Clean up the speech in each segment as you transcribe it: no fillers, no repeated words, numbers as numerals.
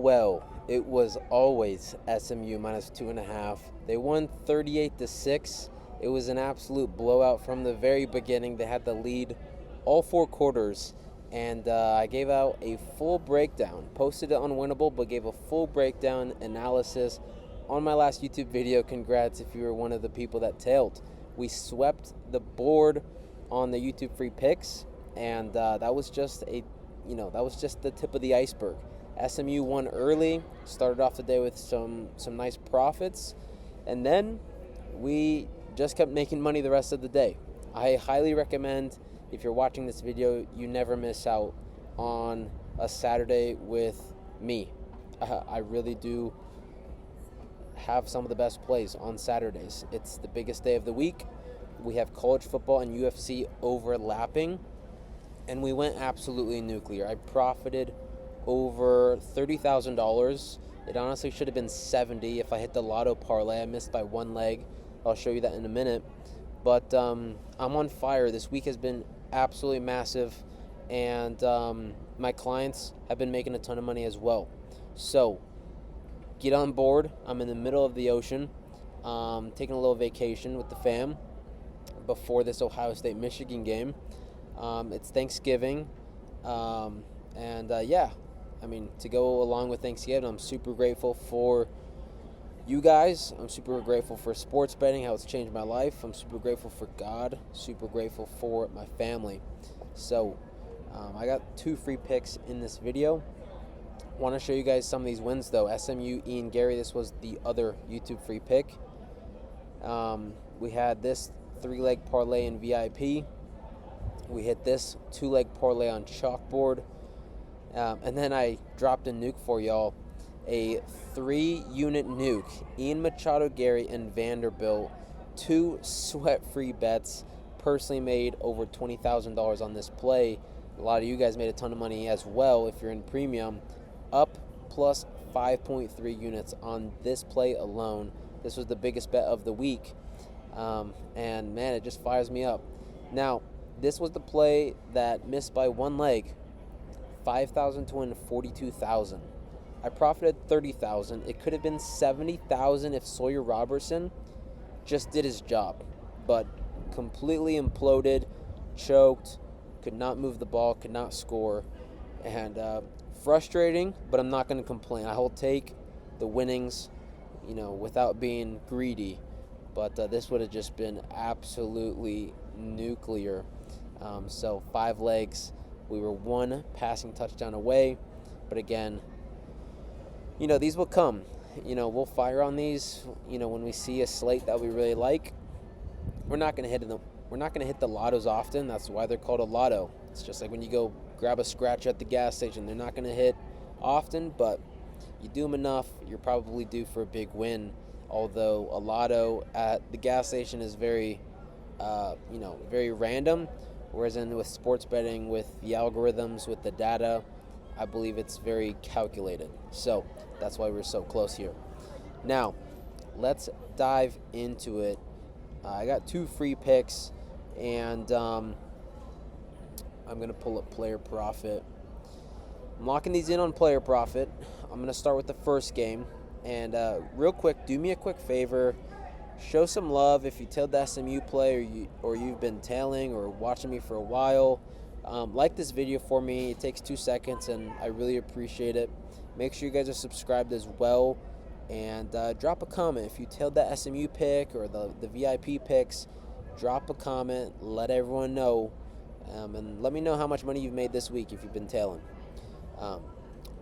Well, it was always SMU minus 2.5. They won 38-6. It was an absolute blowout from the very beginning. They had the lead all 4 quarters, and I gave out a full breakdown. Posted it on Winnable, but gave a full breakdown analysis on my last YouTube video. Congrats if you were one of the people that tailed. We swept the board on the YouTube free picks, and that was just the tip of the iceberg. SMU won early, started off the day with some nice profits, and then we just kept making money the rest of the day. I highly recommend, if you're watching this video, you never miss out on a Saturday with me. I really do have some of the best plays on Saturdays. It's the biggest day of the week. We have college football and UFC overlapping, and we went absolutely nuclear. I profited over $30,000. It honestly should have been 70 if I hit the lotto parlay. I missed by one leg. I'll show you that in a minute. But I'm on fire. This week has been absolutely massive, and my clients have been making a ton of money as well. So get on board. I'm in the middle of the ocean, taking a little vacation with the fam before this Ohio State-Michigan game. It's Thanksgiving, yeah, I mean, to go along with Thanksgiving, I'm super grateful for you guys. I'm super grateful for sports betting, how it's changed my life. I'm super grateful for God, super grateful for my family. So I got 2 free picks in this video. Want to show you guys some of these wins though. SMU, Ian Gary, this was the other YouTube free pick. We had this 3-leg parlay in VIP. We hit this 2-leg parlay on Chalkboard. And then I dropped a nuke for y'all. A 3-unit nuke. Ian Machado, Gary, and Vanderbilt. 2 sweat-free bets. Personally made over $20,000 on this play. A lot of you guys made a ton of money as well if you're in premium. Up plus 5.3 units on this play alone. This was the biggest bet of the week. And man, it just fires me up. Now, this was the play that missed by one leg. 5,000 to win 42,000. I profited 30,000. It could have been 70,000 if Sawyer Robertson just did his job, but completely imploded, choked, could not move the ball, could not score, and frustrating. But I'm not going to complain. I will take the winnings, without being greedy. But this would have just been absolutely nuclear. So 5 legs. We were 1 passing touchdown away. But again, these will come. We'll fire on these, when we see a slate that we really like. We're not going to hit them. We're not going to hit the lottos often. That's why they're called a lotto. It's just like when you go grab a scratch at the gas station. They're not going to hit often, but you do them enough, you're probably due for a big win. Although a lotto at the gas station is very, very random. Whereas with sports betting, with the algorithms, with the data, I believe it's very calculated. So that's why we're so close here. Now, let's dive into it. I got 2 free picks, and I'm going to pull up player profit. I'm locking these in on player profit. I'm going to start with the first game. And real quick, do me a quick favor. Show some love if you tailed the SMU play or you've been tailing or watching me for a while. Like this video for me. It takes 2 seconds, and I really appreciate it. Make sure you guys are subscribed as well. And drop a comment. If you tailed that SMU pick or the VIP picks, drop a comment. Let everyone know. And let me know how much money you've made this week if you've been tailing.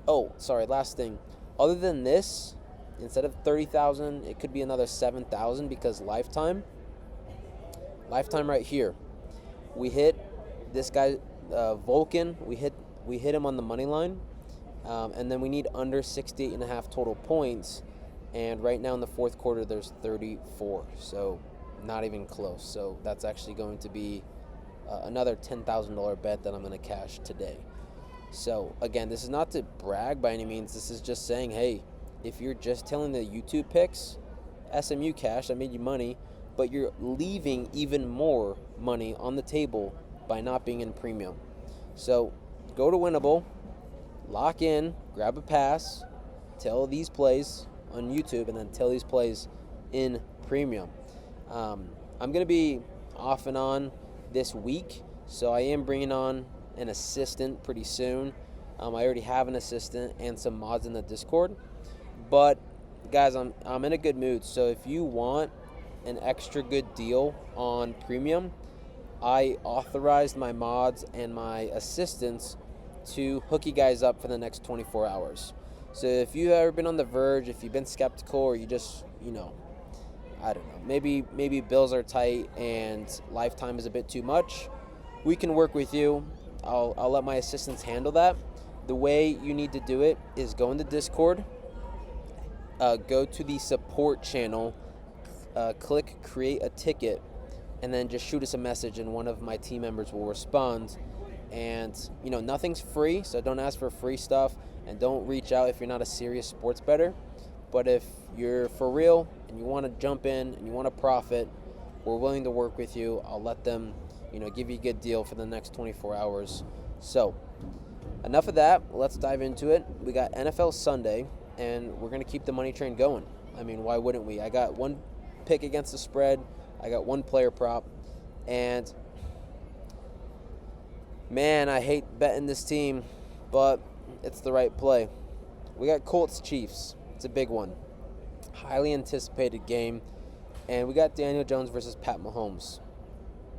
Last thing. Other than this, instead of 30,000, it could be another 7,000 because lifetime right here. We hit this guy, Vulcan. We hit him on the money line, and then we need under 68.5 total points. And right now in the 4th quarter, there's 34, so not even close. So that's actually going to be another $10,000 bet that I'm going to cash today. So again, this is not to brag by any means. This is just saying, hey, if you're just telling the YouTube picks, SMU cash, I made you money, but you're leaving even more money on the table by not being in premium. So go to Winnable, lock in, grab a pass, tell these plays on YouTube and then tell these plays in premium. I'm going to be off and on this week, so I am bringing on an assistant pretty soon. I already have an assistant and some mods in the Discord. But, guys, I'm in a good mood, so if you want an extra good deal on premium, I authorized my mods and my assistants to hook you guys up for the next 24 hours. So if you've ever been on the verge, if you've been skeptical, or you just, I don't know, maybe bills are tight and lifetime is a bit too much, we can work with you. I'll let my assistants handle that. The way you need to do it is go into Discord, go to the support channel, click create a ticket, and then just shoot us a message and one of my team members will respond. And nothing's free, so don't ask for free stuff, and don't reach out if you're not a serious sports bettor. But if you're for real and you want to jump in and you want to profit, we're willing to work with you. I'll let them give you a good deal for the next 24 hours. So enough of that, let's dive into it. We got NFL Sunday, and we're going to keep the money train going. I mean, why wouldn't we? I got one pick against the spread, I got one player prop, and man, I hate betting this team, but it's the right play. We got Colts Chiefs. It's a big one. Highly anticipated game. And we got Daniel Jones versus Pat Mahomes.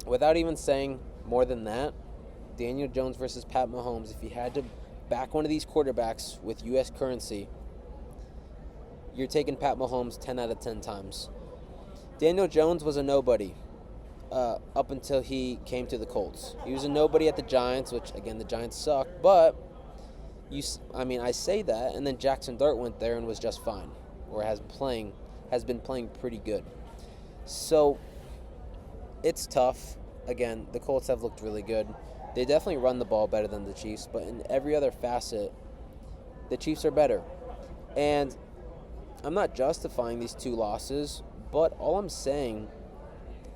Without even saying more than that, Daniel Jones versus Pat Mahomes, if you had to back one of these quarterbacks with U.S. currency, you're taking Pat Mahomes 10 out of 10 times. Daniel Jones was a nobody up until he came to the Colts. He was a nobody at the Giants, which, again, the Giants suck, but I say that, and then Jackson Dart went there and was just fine, or has been playing pretty good. So it's tough. Again, the Colts have looked really good. They definitely run the ball better than the Chiefs, but in every other facet, the Chiefs are better. And I'm not justifying these two losses, but all I'm saying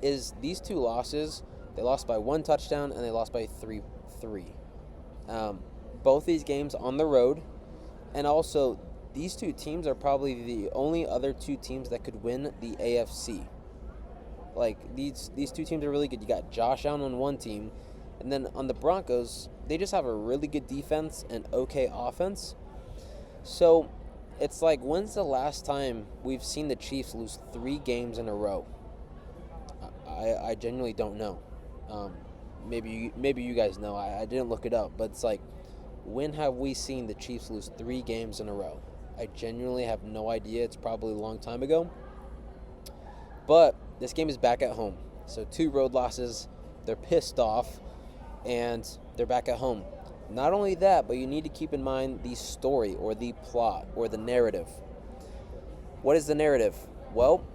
is these two losses, they lost by 1 touchdown and they lost by 3. Both these games on the road, and also these two teams are probably the only other two teams that could win the AFC. Like, these two teams are really good. You got Josh Allen on one team, and then on the Broncos, they just have a really good defense and okay offense. So it's like, when's the last time we've seen the Chiefs lose 3 games in a row? I genuinely don't know. Maybe you guys know. I didn't look it up, but it's like, when have we seen the Chiefs lose 3 games in a row? I genuinely have no idea. It's probably a long time ago. But this game is back at home. So 2 road losses. They're pissed off, and they're back at home. Not only that, but you need to keep in mind the story or the plot or the narrative. What is the narrative? Well,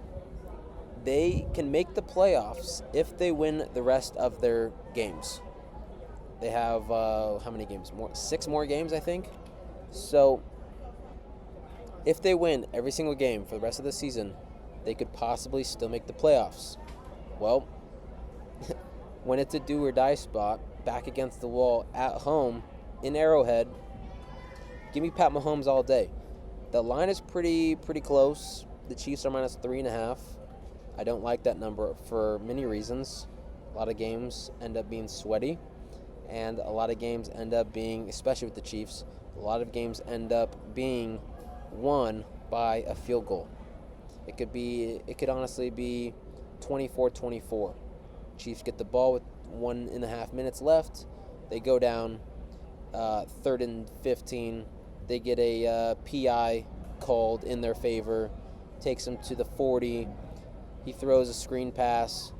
they can make the playoffs if they win the rest of their games. They have, how many games? 6 more games, I think. So if they win every single game for the rest of the season, they could possibly still make the playoffs. Well, when it's a do or die spot, back against the wall at home in Arrowhead, give me Pat Mahomes all day. The line is pretty close. The Chiefs are minus 3.5. I don't like that number for many reasons. A lot of games end up being sweaty, and a lot of games end up being, especially with the Chiefs, a lot of games end up being won by a field goal. It could honestly be 24-24. Chiefs get the ball with 1.5 minutes left. They go down 3rd and 15. They get a PI called in their favor, takes them to the 40. He throws a screen pass,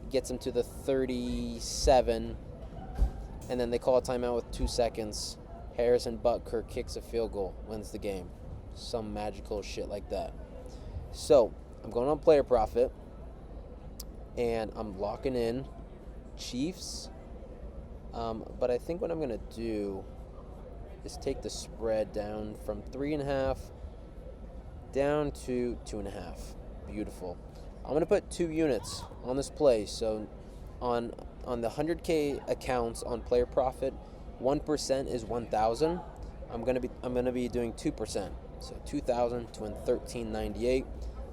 gets him to the 37, and then they call a timeout with 2 seconds. Harrison Butker kicks a field goal, wins the game. Some magical shit like that. So, I'm going on player profit, and I'm locking in Chiefs. But I think what I'm going to do is take the spread down from 3.5 down to 2.5. Beautiful. I'm going to put 2 units on this play. So on the 100K accounts on player profit, 1% is 1,000. I'm going to be doing 2%. So 2,000 to win 1398.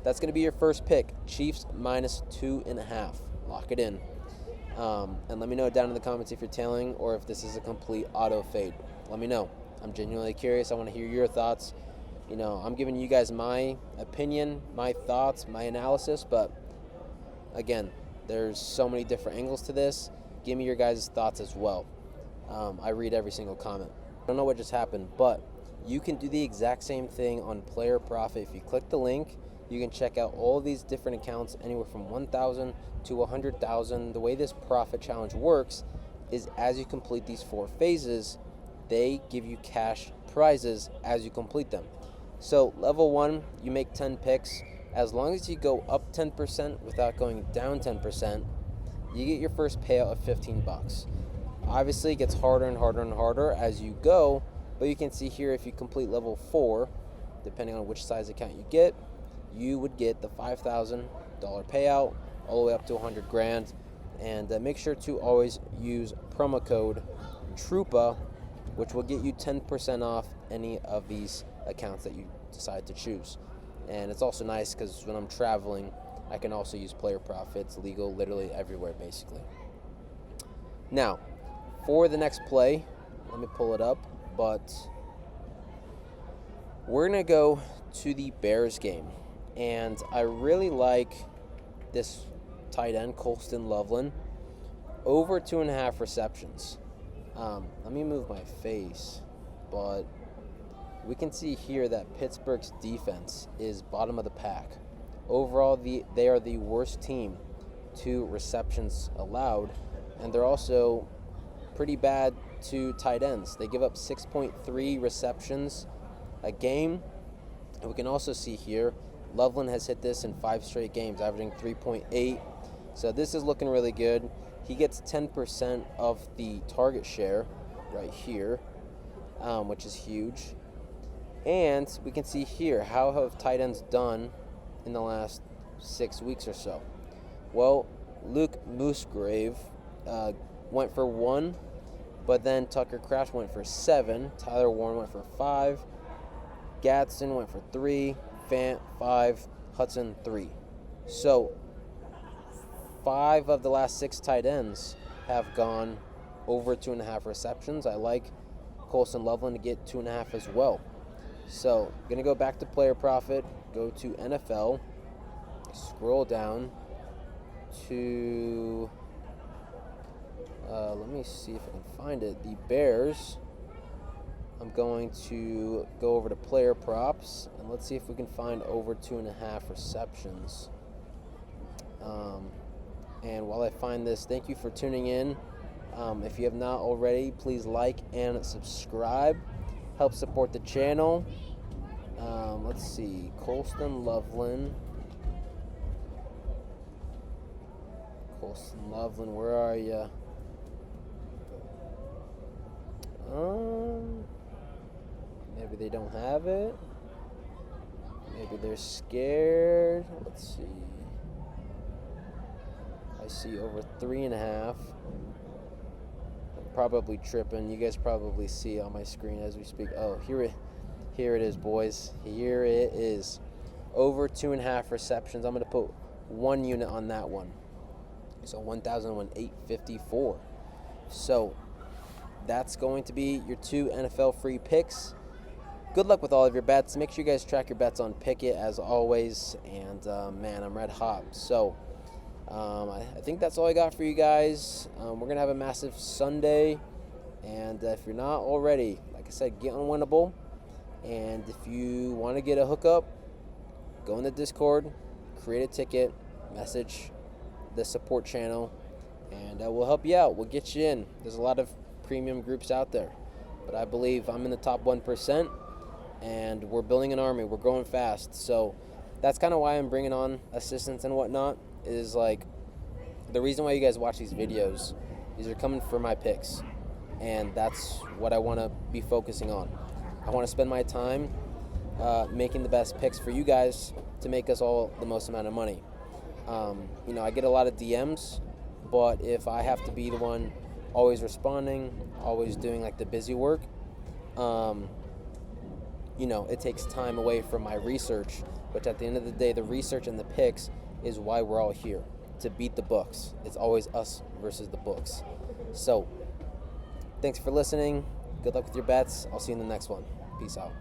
That's going to be your first pick. Chiefs minus 2.5. Lock it in. And let me know down in the comments if you're tailing or if this is a complete auto fade. Let me know. I'm genuinely curious. I want to hear your thoughts. You know, I'm giving you guys my opinion, my thoughts, my analysis, but again, there's so many different angles to this. Give me your guys' thoughts as well. I read every single comment. I don't know what just happened, but you can do the exact same thing on Player Profit. If you click the link, you can check out all these different accounts, anywhere from 1,000 to 100,000. The way this profit challenge works is as you complete these 4 phases, they give you cash prizes as you complete them. So level 1, you make 10 picks. As long as you go up 10% without going down 10%, you get your first payout of 15 bucks. Obviously, it gets harder and harder and harder as you go, but you can see here if you complete level 4, depending on which size account you get, you would get the $5,000 payout all the way up to 100 grand. And make sure to always use promo code TRUPA, which will get you 10% off any of these accounts that you decide to choose. And it's also nice because when I'm traveling, I can also use Player Profit. It's legal literally everywhere, basically. Now, for the next play, let me pull it up, but we're going to go to the Bears game. And I really like this tight end, Colston Loveland, over 2.5 receptions. Let me move my face, but we can see here that Pittsburgh's defense is bottom of the pack. Overall, they are the worst team to receptions allowed, and they're also pretty bad to tight ends. They give up 6.3 receptions a game. And we can also see here, Loveland has hit this in 5 straight games, averaging 3.8. So this is looking really good. He gets 10% of the target share right here, which is huge. And we can see here, how have tight ends done in the last 6 weeks or so? Well, Luke Musgrave went for 1, but then Tucker Craft went for 7. Tyler Warren went for 5. Gadsden went for 3. Fant 5. Hudson 3. So 5 of the last 6 tight ends have gone over 2.5 receptions. I like Colston Loveland to get 2.5 as well. So gonna go back to Player Profit, go to NFL, scroll down to let me see if I can find it. The Bears. I'm going to go over to Player Props, and let's see if we can find over 2.5 receptions. And while I find this, thank you for tuning in. If you have not already, please like and subscribe. Help support the channel. Let's see. Colston Loveland. Colston Loveland, where are you? Maybe they don't have it. Maybe they're scared. Let's see. I see over 3.5. I'm probably tripping. You guys probably see it on my screen as we speak. Oh, here it is, boys. Here it is. Over 2.5 receptions. I'm going to put 1 unit on that one. So 1,854. So that's going to be your 2 NFL free picks. Good luck with all of your bets. Make sure you guys track your bets on Pikkit as always. And man, I'm red hot. So I think that's all I got for you guys. We're going to have a massive Sunday. And if you're not already, like I said, get Unwinnable. And if you want to get a hookup, go in the Discord, create a ticket, message the support channel, and we'll help you out. We'll get you in. There's a lot of premium groups out there, but I believe I'm in the top 1%, and we're building an army. We're growing fast. So that's kind of why I'm bringing on assistants and whatnot, is like the reason why you guys watch these videos. These are coming for my picks, and that's what I want to be focusing on. I want to spend my time making the best picks for you guys to make us all the most amount of money. You know, I get a lot of DMs, but if I have to be the one always responding, always doing like the busy work, it takes time away from my research, which at the end of the day, the research and the picks is why we're all here, to beat the books. It's always us versus the books. So, thanks for listening. Good luck with your bets. I'll see you in the next one. Peace out.